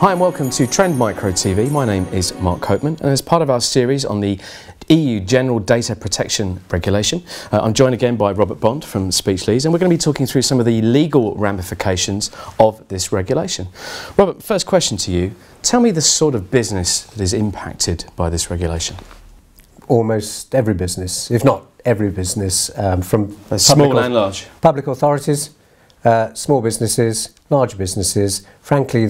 Hi and welcome to Trend Micro TV. My name is Mark Copeman, and as part of our series on the EU General Data Protection Regulation, I'm joined again by Robert Bond from Speechlees, and we're going to be talking through some of the legal ramifications of this regulation. Robert, first question to you. Tell me the sort of business that is impacted by this regulation. Almost every business, if not every business, from small and large. Public authorities, small businesses, large businesses. Frankly,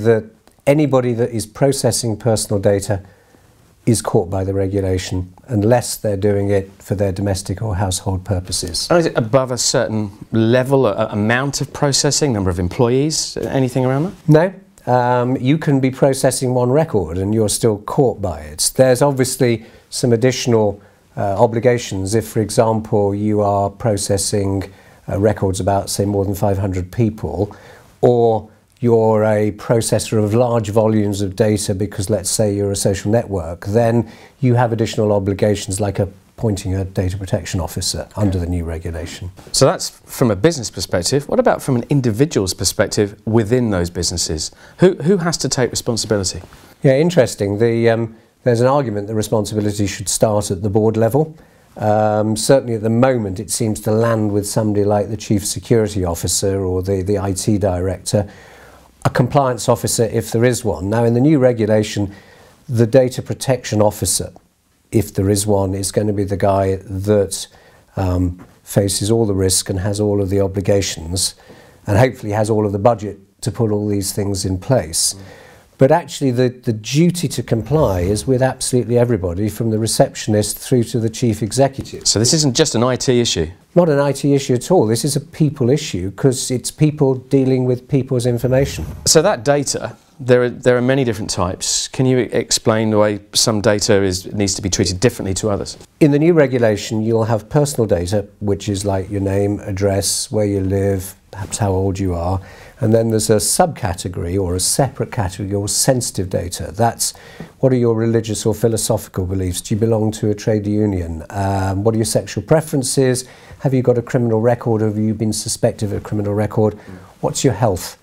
anybody that is processing personal data is caught by the regulation unless they're doing it for their domestic or household purposes. And is it above a certain level, amount of processing, number of employees, anything around that? No. You can be processing one record and you're still caught by it. There's obviously some additional obligations if, for example, you are processing records about, say, more than 500 people, or you're a processor of large volumes of data because, let's say, you're a social network, then you have additional obligations like appointing a data protection officer under the new regulation. So that's from a business perspective. What about from an individual's perspective within those businesses? Who has to take responsibility? Yeah, interesting. There's an argument that responsibility should start at the board level. Certainly at the moment it seems to land with somebody like the Chief Security Officer or the IT Director, a compliance officer if there is one. Now in the new regulation, the Data Protection Officer, if there is one, is going to be the guy that faces all the risk and has all of the obligations and hopefully has all of the budget to put all these things in place. But actually the duty to comply is with absolutely everybody, from the receptionist through to the chief executive. So this isn't just an IT issue? Not an IT issue at all. This is a people issue because it's people dealing with people's information. So that data, there are many different types. Can you explain the way some data needs to be treated differently to others? In the new regulation, you'll have personal data, which is like your name, address, where you live, perhaps how old you are. And then there's a subcategory or a separate category or sensitive data. That's what are your religious or philosophical beliefs? Do you belong to a trade union? What are your sexual preferences? Have you got a criminal record? Have you been suspected of a criminal record? What's your health?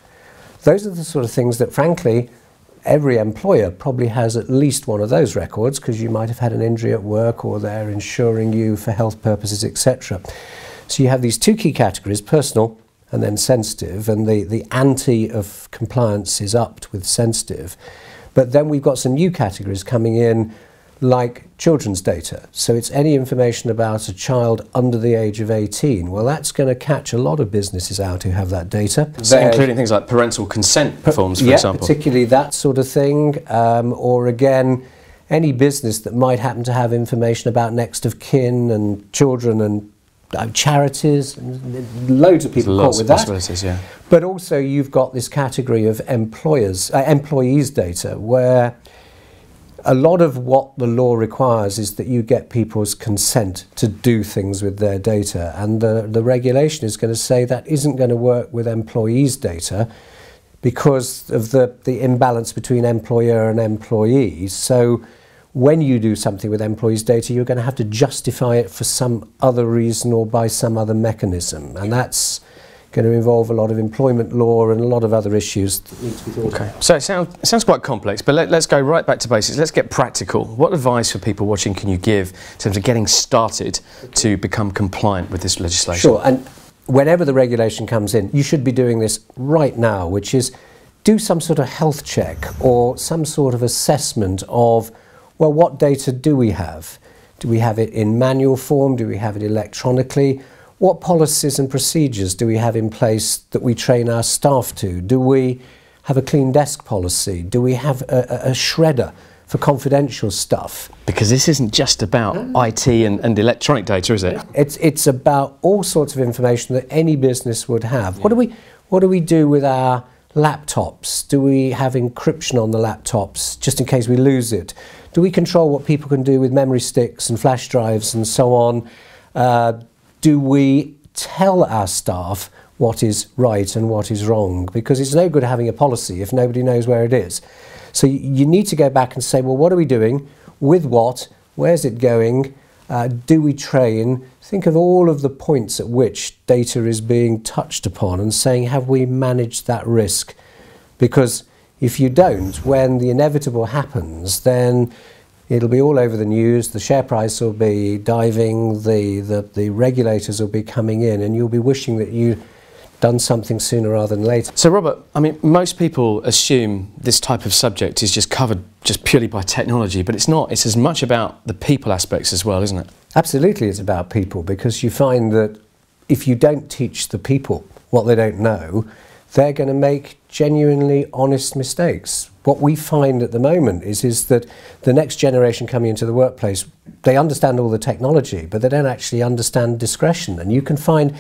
Those are the sort of things that, frankly, every employer probably has at least one of those records because you might have had an injury at work or they're insuring you for health purposes, etc. So you have these two key categories, personal and then sensitive, and the ante of compliance is upped with sensitive. But then we've got some new categories coming in, like children's data. So it's any information about a child under the age of 18. Well, that's going to catch a lot of businesses out who have that data. So including things like parental consent forms, for example? Yeah, particularly that sort of thing. Or again, any business that might happen to have information about next of kin and children and charities, and loads of people caught with that. Yeah. But also you've got this category of employees data, where a lot of what the law requires is that you get people's consent to do things with their data, and the regulation is going to say that isn't going to work with employees data because of the imbalance between employer and employees. So when you do something with employees' data, you're going to have to justify it for some other reason or by some other mechanism. And that's going to involve a lot of employment law and a lot of other issues that need to be thought about. So it sounds quite complex, but let's go right back to basics. Let's get practical. What advice for people watching can you give in terms of getting started to become compliant with this legislation? Sure, and whenever the regulation comes in, you should be doing this right now, which is do some sort of health check or some sort of assessment of, well, what data do we have? Do we have it in manual form? Do we have it electronically? What policies and procedures do we have in place that we train our staff to? Do we have a clean desk policy? Do we have a shredder for confidential stuff? Because this isn't just about IT and electronic data, is it? It's about all sorts of information that any business would have. Yeah. What do we do with our laptops? Do we have encryption on the laptops just in case we lose it? Do we control what people can do with memory sticks and flash drives and so on? Do we tell our staff what is right and what is wrong? Because it's no good having a policy if nobody knows where it is. So you need to go back and say, well, what are we doing? With what? Where's it going? Do we train? Think of all of the points at which data is being touched upon and saying, have we managed that risk? Because If you don't, when the inevitable happens, then it'll be all over the news, the share price will be diving, the regulators will be coming in, and you'll be wishing that you'd done something sooner rather than later. So Robert, I mean, most people assume this type of subject is just covered just purely by technology, but it's not. It's as much about the people aspects as well, isn't it? Absolutely, it's about people, because you find that if you don't teach the people what they don't know, they're going to make genuinely honest mistakes. What we find at the moment is that the next generation coming into the workplace, they understand all the technology, but they don't actually understand discretion. And you can find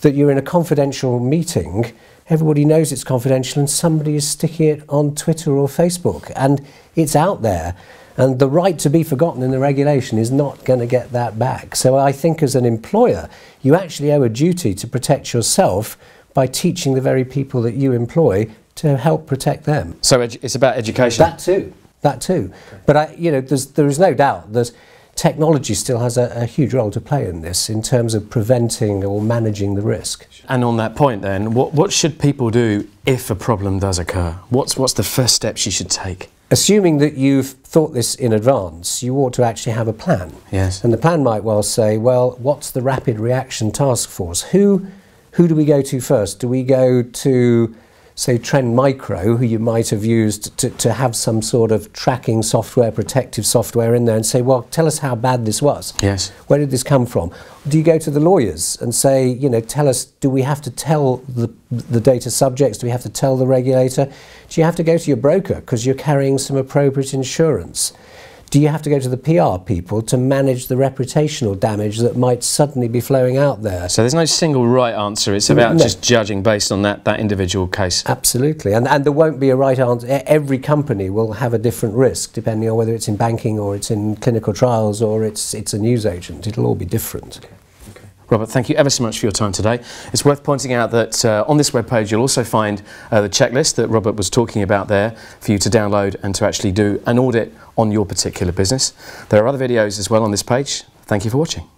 that you're in a confidential meeting, everybody knows it's confidential, and somebody is sticking it on Twitter or Facebook, and it's out there. And the right to be forgotten in the regulation is not going to get that back. So I think as an employer, you actually owe a duty to protect yourself by teaching the very people that you employ to help protect them. So it's about education? That too. Okay. But there is no doubt that technology still has a huge role to play in this, in terms of preventing or managing the risk. And on that point then, what should people do if a problem does occur? What's the first steps you should take? Assuming that you've thought this in advance, you ought to actually have a plan. Yes. And the plan might well say, well, what's the rapid reaction task force? Who do we go to first? Do we go to, say, Trend Micro, who you might have used to have some sort of tracking software, protective software in there, and say, well, tell us how bad this was? Yes. Where did this come from? Do you go to the lawyers and say, tell us, do we have to tell the data subjects? Do we have to tell the regulator? Do you have to go to your broker because you're carrying some appropriate insurance? Do you have to go to the PR people to manage the reputational damage that might suddenly be flowing out there? So there's no single right answer, it's about just judging based on that individual case. Absolutely, and there won't be a right answer. Every company will have a different risk, depending on whether it's in banking or it's in clinical trials or it's a news agent. It'll all be different. Okay. Robert, thank you ever so much for your time today. It's worth pointing out that on this webpage you'll also find the checklist that Robert was talking about there for you to download and to actually do an audit on your particular business. There are other videos as well on this page. Thank you for watching.